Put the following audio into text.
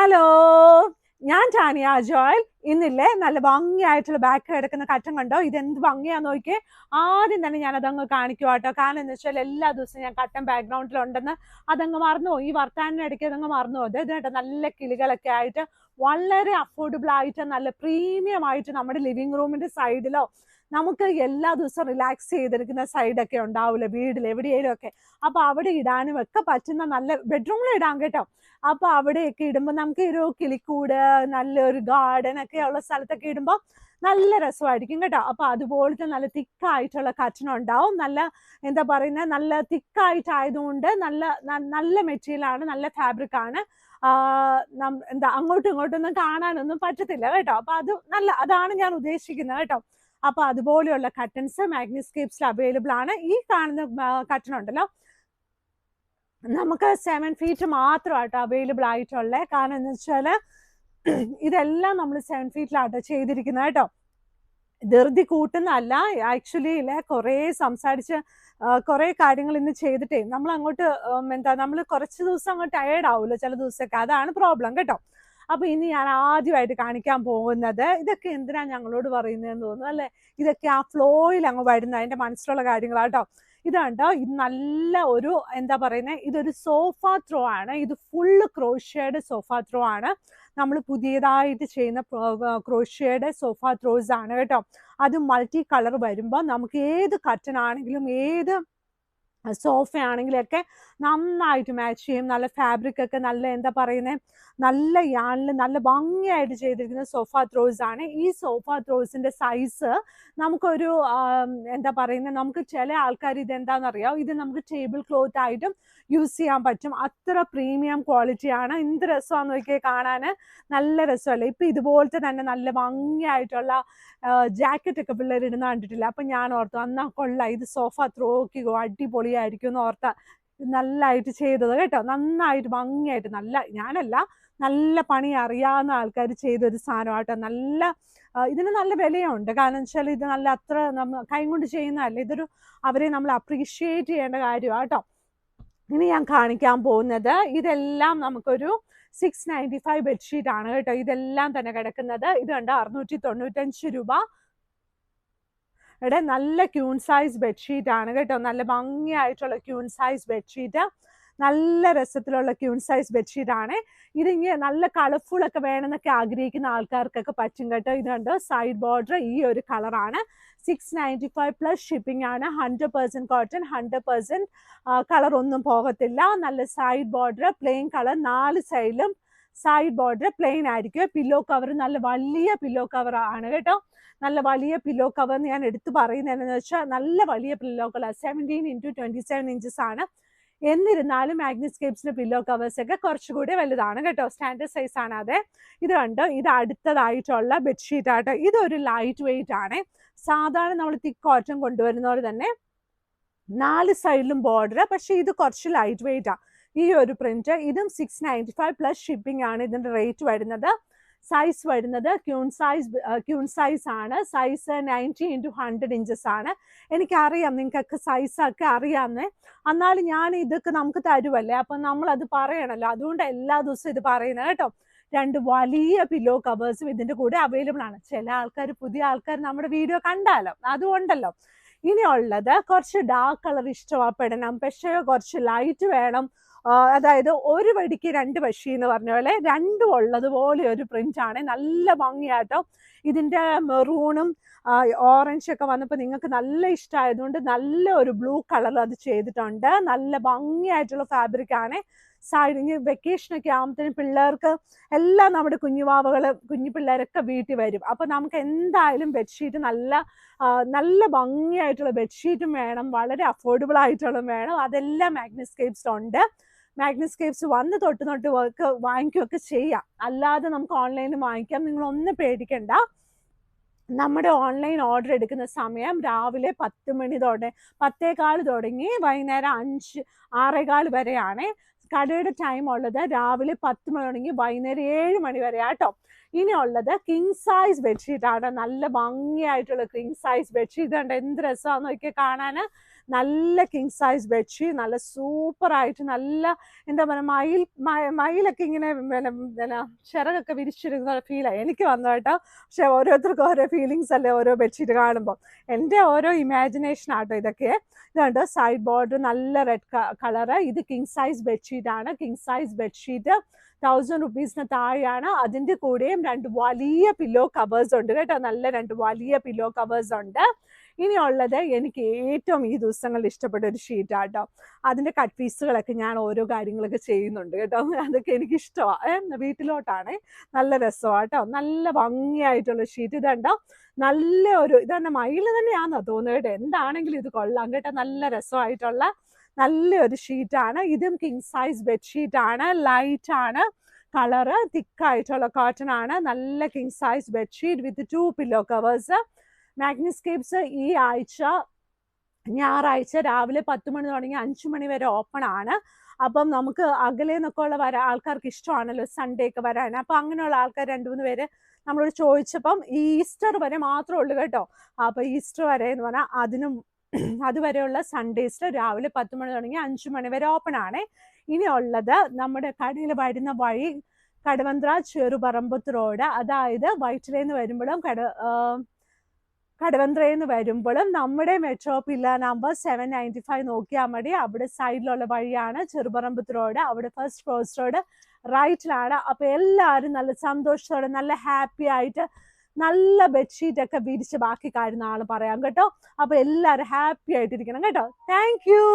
Hello, ഞാൻ Tanya Joel. ഇന്നില്ലേ നല്ല ഭംഗിയായിട്ടുള്ള back കിടക്കുന്ന കട്ടൻ കണ്ടോ? ഇതെന്ത് ഭംഗിയാന്ന് നോക്കിയേ. ആദ്യം തന്നെ ഞാൻ അതങ്ങ് കാണിക്കുക കേട്ടോ. കാരണം എന്ന് വെച്ചാൽ എല്ലാ ദിവസവും ഞാൻ കട്ടൻ ബാക്ക്ഗ്രൗണ്ടിലുണ്ടെന്ന് അതങ്ങ് മറന്നു. ഈ വർത്താനിടയ്ക്ക് അതങ്ങ് മറന്നു. അത് കേട്ടോ, നല്ല കിളികളൊക്കെ ആയിട്ട് വളരെ അഫോർഡബിൾ ആയിട്ട് നല്ല പ്രീമിയം ആയിട്ട് നമ്മുടെ ലിവിംഗ് റൂമിന്റെ സൈഡിലോ നമുക്ക് എല്ലാ ദിവസവും റിലാക്സ് ചെയ്തിരിക്കുന്ന സൈഡൊക്കെ ഉണ്ടാവില്ല വീട്ടിൽ എവിടെയെങ്കിലും ഒക്കെ. അപ്പൊ അവിടെ ഇടാനും ഒക്കെ പറ്റുന്ന നല്ല ബെഡ്റൂമിൽ ഇടാൻ കേട്ടോ. അപ്പൊ അവിടെയൊക്കെ ഇടുമ്പോൾ നമുക്ക് ഒരു കിളിക്കൂട് നല്ലൊരു ഗാർഡൻ ഒക്കെ ഉള്ള സ്ഥലത്തൊക്കെ ഇടുമ്പോൾ നല്ല രസമായിരിക്കും കേട്ടോ. അപ്പൊ അതുപോലത്തെ നല്ല തിക്കായിട്ടുള്ള കർട്ടൻ ഉണ്ടാവും. നല്ല എന്താ പറയുന്നത്, നല്ല തിക്കായിട്ടായതുകൊണ്ട് നല്ല മെറ്റീരിയലാണ്, നല്ല ഫാബ്രിക് ആണ്. എന്താ അങ്ങോട്ടും ഇങ്ങോട്ടൊന്നും കാണാനൊന്നും പറ്റത്തില്ല കേട്ടോ. അപ്പൊ അതാണ് ഞാൻ ഉദ്ദേശിക്കുന്നത് കേട്ടോ. അപ്പൊ അതുപോലെയുള്ള കട്ടൻസ് മാഗ്നിസ്കേപ്സിൽ അവൈലബിൾ ആണ്. ഈ കാണുന്ന കട്ടൻ ഉണ്ടല്ലോ, നമുക്ക് 7 feet മാത്രമായിട്ട് അവൈലബിൾ ആയിട്ടുള്ളത്. കാരണം എന്ന് വെച്ചാല് ഇതെല്ലാം നമ്മൾ 7 feetലാട്ടോ ചെയ്തിരിക്കുന്നത് കേട്ടോ. ധൃതി കൂട്ടുന്നതല്ല. ആക്ച്വലി ഇല്ലേ, കുറേ സംസാരിച്ച് കുറേ കാര്യങ്ങൾ ഇന്ന് ചെയ്തിട്ടേ നമ്മൾ അങ്ങോട്ട് നമ്മൾ കുറച്ച് ദിവസം അങ്ങോട്ട് ടയേർഡ് ആവുമല്ലോ ചില ദിവസമൊക്കെ. അതാണ് പ്രോബ്ലം കേട്ടോ. അപ്പൊ ഇനി ഞാൻ ആദ്യമായിട്ട് കാണിക്കാൻ പോകുന്നത് ഇതൊക്കെ എന്തിനാ ഞങ്ങളോട് പറയുന്നതെന്ന് തോന്നുന്നു അല്ലെ. ഇതൊക്കെ ആ ഫ്ലോയിൽ അങ്ങ് വരുന്ന അതിന്റെ മനസ്സിലുള്ള കാര്യങ്ങളാട്ടോ. ഇതുണ്ടോ, ഇത് നല്ല ഒരു എന്താ പറയുന്നത്, ഇതൊരു സോഫ ത്രോ ആണ്. ഇത് ഫുള്ള് ക്രോഷ്യേഡ് സോഫ ത്രോ ആണ്. നമ്മൾ പുതിയതായിട്ട് ചെയ്യുന്ന ക്രോഷ്യേഡ് സോഫ ത്രോസ് ആണ് കേട്ടോ. അത് മൾട്ടി കളർ വരുമ്പോൾ നമുക്ക് ഏത് കർട്ടൻ ആണെങ്കിലും ഏത് സോഫ ആണെങ്കിലൊക്കെ നന്നായിട്ട് മാച്ച് ചെയ്യും. നല്ല ഫാബ്രിക് ഒക്കെ നല്ല എന്താ പറയുന്നത്, നല്ല യാണിൽ നല്ല ഭംഗിയായിട്ട് ചെയ്തിരിക്കുന്ന സോഫ ത്രോസ് ആണ്. ഈ സോഫ ത്രോസിന്റെ സൈസ് നമുക്കൊരു എന്താ പറയുന്നത്, നമുക്ക് ചില ആൾക്കാർ ഇതെന്താണെന്നറിയാം, ഇത് നമുക്ക് ടേബിൾ ക്ലോത്ത് ആയിട്ടും യൂസ് ചെയ്യാൻ പറ്റും. അത്ര പ്രീമിയം ക്വാളിറ്റിയാണ്. എന്ത് രസമാണെന്ന് നോക്കിയാൽ കാണാൻ നല്ല രസമല്ലേ. ഇപ്പൊ ഇതുപോലത്തെ തന്നെ നല്ല ഭംഗിയായിട്ടുള്ള ജാക്കറ്റ് ഒക്കെ പിള്ളേർ ഇടുന്ന കണ്ടിട്ടില്ല. അപ്പൊ ഞാൻ ഓർത്തു അന്നാ കൊള്ളാം, ഇത് സോഫ ത്രോക്കിക്കോ അടിപൊളിയായിരിക്കും എന്ന് ഓർത്ത നല്ലതായിട്ട് ചെയ്തത് കേട്ടോ. നന്നായിട്ട് ഭംഗിയായിട്ട് നല്ല പണി അറിയാവുന്ന ആൾക്കാർ ചെയ്തൊരു സാധനമാട്ടോ. ഇതിന് നല്ല വിലയുണ്ട്. കാരണം വെച്ചാൽ ഇത് നല്ല അത്ര കൈ കൊണ്ട് ചെയ്യുന്നതല്ല. അവരെ നമ്മൾ അപ്രീഷിയേറ്റ് ചെയ്യേണ്ട കാര്യമാണ് കേട്ടോ. ഇനി ഞാൻ കാണിക്കാൻ പോകുന്നത് ഇതെല്ലാം നമുക്കൊരു 695 ബെഡ്ഷീറ്റ് ആണ് കേട്ടോ. ഇതെല്ലാം തന്നെ കിടക്കുന്നത് ഇത് കണ്ടോ, 695 രൂപ. ഇവിടെ നല്ല ക്യൂൺ സൈസ് ബെഡ്ഷീറ്റ് ആണ് കേട്ടോ. നല്ല ഭംഗിയായിട്ടുള്ള ക്യൂൺ സൈസ് ബെഡ്ഷീറ്റ്, നല്ല രസത്തിലുള്ള ക്യൂൺ സൈസ് ബെഡ്ഷീറ്റ് ആണ്. ഇതിങ്ങനെ നല്ല കളർഫുൾ ഒക്കെ വേണമെന്നൊക്കെ ആഗ്രഹിക്കുന്ന ആൾക്കാർക്കൊക്കെ പറ്റും കേട്ടോ. ഇത് കണ്ടോ, സൈഡ് ബോർഡർ ഈ ഒരു കളറാണ്. 695 പ്ലസ് ഷിപ്പിംഗ് ആണ്. 100% കോട്ടൺ, 100% കളർ ഒന്നും പോകത്തില്ല. നല്ല സൈഡ് ബോർഡർ പ്ലെയിൻ കളർ, 4 സൈഡിലും സൈഡ് ബോർഡർ പ്ലെയിൻ ആയിരിക്കും. പില്ലോ കവർ നല്ല വലിയ പില്ലോ കവർ ആണ് കേട്ടോ. നല്ല വലിയ പില്ലോ കവർ ഞാൻ എടുത്തു പറയുന്നതെന്ന് വെച്ചാൽ നല്ല വലിയ പില്ലോ കവർ 17x27 ഇഞ്ചസ് ആണ്. എന്നിരുന്നാലും മാഗ്നിസ്കേപ്സിന്റെ പില്ലോ കവേഴ്സ് ഒക്കെ കുറച്ചുകൂടി വലുതാണ് കേട്ടോ. സ്റ്റാൻഡേർഡ് സൈസ് ആണ്. അതെ, ഇത് കണ്ടോ, ഇത് അടുത്തതായിട്ടുള്ള ബെഡ്ഷീറ്റ് ആട്ടോ. ഇതൊരു ലൈറ്റ് വെയിറ്റ് ആണ്. സാധാരണ നമ്മൾ തിക്ക് കോട്ടൺ കൊണ്ടുവരുന്നവർ തന്നെ 4 സൈഡിലും ബോർഡർ, പക്ഷെ ഇത് കുറച്ച് ലൈറ്റ് വെയിറ്റ് ആണ്. ഈ ഒരു പ്രിന്റ് ഇതും 695 പ്ലസ് ഷിപ്പിംഗ് ആണ് ഇതിന്റെ റേറ്റ് വരുന്നത്. സൈസ് വരുന്നത് ക്യൂൺ സൈസ് ആണ്. സൈസ് 90x100 ഇഞ്ചസ് ആണ്. എനിക്കറിയാം നിങ്ങൾക്കൊക്കെ സൈസൊക്കെ അറിയാമെന്നേ. എന്നാലും ഞാൻ ഇതൊക്കെ നമുക്ക് തരുമല്ലേ, അപ്പം നമ്മളത് പറയണല്ലോ. അതുകൊണ്ട് എല്ലാ ദിവസവും ഇത് പറയുന്നത് കേട്ടോ. 2 വലിയ പില്ലോ കവേഴ്സും ഇതിന്റെ കൂടെ അവൈലബിൾ ആണ്. ചില ആൾക്കാർ, പുതിയ ആൾക്കാർ നമ്മുടെ വീഡിയോ കണ്ടാലോ, അതുകൊണ്ടല്ലോ. ഇനിയുള്ളത് കുറച്ച് ഡാർക്ക് കളർ ഇഷ്ടപ്പെടണം, പക്ഷേ കുറച്ച് ലൈറ്റ് വേണം. അതായത് ഒരു വെടിക്ക് 2 പക്ഷി എന്ന് പറഞ്ഞ പോലെ രണ്ടും ഉള്ളതുപോലെ ഒരു പ്രിന്റ് ആണ്. നല്ല ഭംഗിയാട്ടോ. ഇതിന്റെ മെറൂണും ഓറഞ്ച് ഒക്കെ വന്നപ്പോൾ നിങ്ങൾക്ക് നല്ല ഇഷ്ടമായതുകൊണ്ട് നല്ല ഒരു ബ്ലൂ കളർ അത് ചെയ്തിട്ടുണ്ട്. നല്ല ഭംഗിയായിട്ടുള്ള ഫാബ്രിക് ആണ്. സൈഡിന് വെക്കേഷനൊക്കെ ആകുമ്പോഴത്തേനും പിള്ളേർക്ക് എല്ലാം നമ്മുടെ കുഞ്ഞു പിള്ളേരൊക്കെ വീട്ടിൽ വരും. അപ്പൊ നമുക്ക് എന്തായാലും ബെഡ്ഷീറ്റ് നല്ല ഭംഗിയായിട്ടുള്ള ബെഡ്ഷീറ്റും വേണം, വളരെ അഫോർഡബിൾ ആയിട്ടുള്ള വേണം. അതെല്ലാം മാഗ്നിസ്കേപ്സിലുണ്ട്. മാഗ്നിസ്കേപ്സ് വന്ന് തൊട്ട് വാങ്ങിക്കുകയൊക്കെ ചെയ്യാം. അല്ലാതെ നമുക്ക് ഓൺലൈനിൽ വാങ്ങിക്കാം. നിങ്ങളൊന്നും പേടിക്കണ്ട. നമ്മുടെ ഓൺലൈൻ ഓർഡർ എടുക്കുന്ന സമയം രാവിലെ 10 മണി 10:15 തുടങ്ങി വൈകുന്നേരം 6:15 വരെയാണ്. കടയുടെ ടൈം ഉള്ളത് രാവിലെ 10 മണി തുടങ്ങി വൈകുന്നേരം 7 മണി വരെ ആട്ടോ. ഇനിയുള്ളത് കിങ് സൈസ് ബെഡ്ഷീറ്റ് ആണ്. നല്ല ഭംഗിയായിട്ടുള്ള കിങ് സൈസ് ബെഡ്ഷീറ്റ് ഉണ്ട്. എന്ത് രസമാണെന്ന് നോക്കിയാൽ കാണാൻ. നല്ല കിങ് സൈസ് ബെഡ്ഷീറ്റ്, നല്ല സൂപ്പറായിട്ട് നല്ല എന്താ പറയുക മയിലൊക്കെ ഇങ്ങനെ പിന്നെ ചിറകൊക്കെ വിരിച്ചിരുന്ന ഫീലാണ് എനിക്ക് വന്നു കേട്ടോ. പക്ഷെ ഓരോരുത്തർക്കും ഓരോ ഫീലിങ്സ് അല്ലേ ഓരോ ബെഡ്ഷീറ്റ് കാണുമ്പോൾ. എൻ്റെ ഓരോ ഇമാജിനേഷൻ ആട്ടോ ഇതൊക്കെ. ഇതുണ്ട് സൈഡ് ബോർഡർ നല്ല റെഡ് കളറ്. ഇത് കിങ് സൈസ് ബെഡ്ഷീറ്റ് ആണ്. കിങ് സൈസ് ബെഡ്ഷീറ്റ് 1000 rupees താഴെയാണ്. അതിൻ്റെ കൂടെയും 2 വലിയ പില്ലോ കവേഴ്സ് ഉണ്ട് കേട്ടോ. നല്ല 2 വലിയ പില്ലോ കവേഴ്സ് ഉണ്ട്. ഇനിയുള്ളത് എനിക്ക് ഏറ്റവും ഈ ദിവസങ്ങളിൽ ഇഷ്ടപ്പെട്ട ഒരു ഷീറ്റാട്ടോ. അതിൻ്റെ കട്ട് പീസുകളൊക്കെ ഞാൻ ഓരോ കാര്യങ്ങളൊക്കെ ചെയ്യുന്നുണ്ട് കേട്ടോ. അതൊക്കെ എനിക്കിഷ്ടമാണ്. വീട്ടിലോട്ടാണ്. നല്ല രസമാട്ടോ. നല്ല ഭംഗിയായിട്ടുള്ള ഷീറ്റ്. ഇതുണ്ടോ നല്ല ഒരു ഇതാണ് മയിൽ തന്നെയാണെന്നോ തോന്നുന്നു കേട്ടോ. എന്താണെങ്കിലും ഇത് കൊള്ളാം കേട്ടോ. നല്ല രസമായിട്ടുള്ള നല്ലൊരു ഷീറ്റാണ്. ഇതും കിങ് സൈസ് ബെഡ്ഷീറ്റ് ആണ്. ലൈറ്റ് ആണ് കളറ്. തിക്കായിട്ടുള്ള കോട്ടൺ ആണ്. നല്ല king size bedsheet with 2 pillow covers. Magniscapes ഈ ആഴ്ച ഞായറാഴ്ച രാവിലെ 10 മണി തുടങ്ങി 5 മണി വരെ ഓപ്പൺ ആണ്. അപ്പം നമുക്ക് അകലെ നിന്നൊക്കെ ഉള്ള ആൾക്കാർക്ക് ഇഷ്ടമാണല്ലോ സൺഡേ ഒക്കെ വരാൻ. അപ്പം അങ്ങനെയുള്ള ആൾക്കാർ 2-3 പേര് നമ്മളോട് ചോദിച്ചപ്പം ഈസ്റ്റർ വരെ മാത്രമേ ഉള്ളൂ കേട്ടോ. അപ്പം ഈസ്റ്റർ വരെ എന്ന് പറഞ്ഞാൽ അതുവരെയുള്ള സൺഡേസിൽ രാവിലെ 10 മണി തുടങ്ങി 5 മണി വരെ ഓപ്പൺ ആണ്. ഇനിയുള്ളത് നമ്മുടെ കടയിൽ വരുന്ന വഴി കടവന്ത്ര ചെറുപറമ്പത്ത് റോഡ്, അതായത് വൈറ്റിലേന്ന് വരുമ്പോഴും കടവന്ത്രയിൽ നിന്ന് വരുമ്പോഴും നമ്മുടെ മെട്രോ പില്ലർ നമ്പർ 795 നോക്കിയാൽ മതി. അവിടെ സൈഡിലുള്ള വഴിയാണ് ചെറുപറമ്പത്ത് റോഡ്. അവിടെ ഫസ്റ്റ് ക്രോസ് റോഡ് റൈറ്റിലാണ്. അപ്പൊ എല്ലാവരും നല്ല സന്തോഷത്തോടെ നല്ല ഹാപ്പി ആയിട്ട് നല്ല ബെഡ്ഷീറ്റ് ഒക്കെ വിരിച്ച് ബാക്കി കാര്യം നാളെ പറയാം കേട്ടോ. അപ്പൊ എല്ലാവരും ഹാപ്പി ആയിട്ടിരിക്കണം കേട്ടോ. Thank you.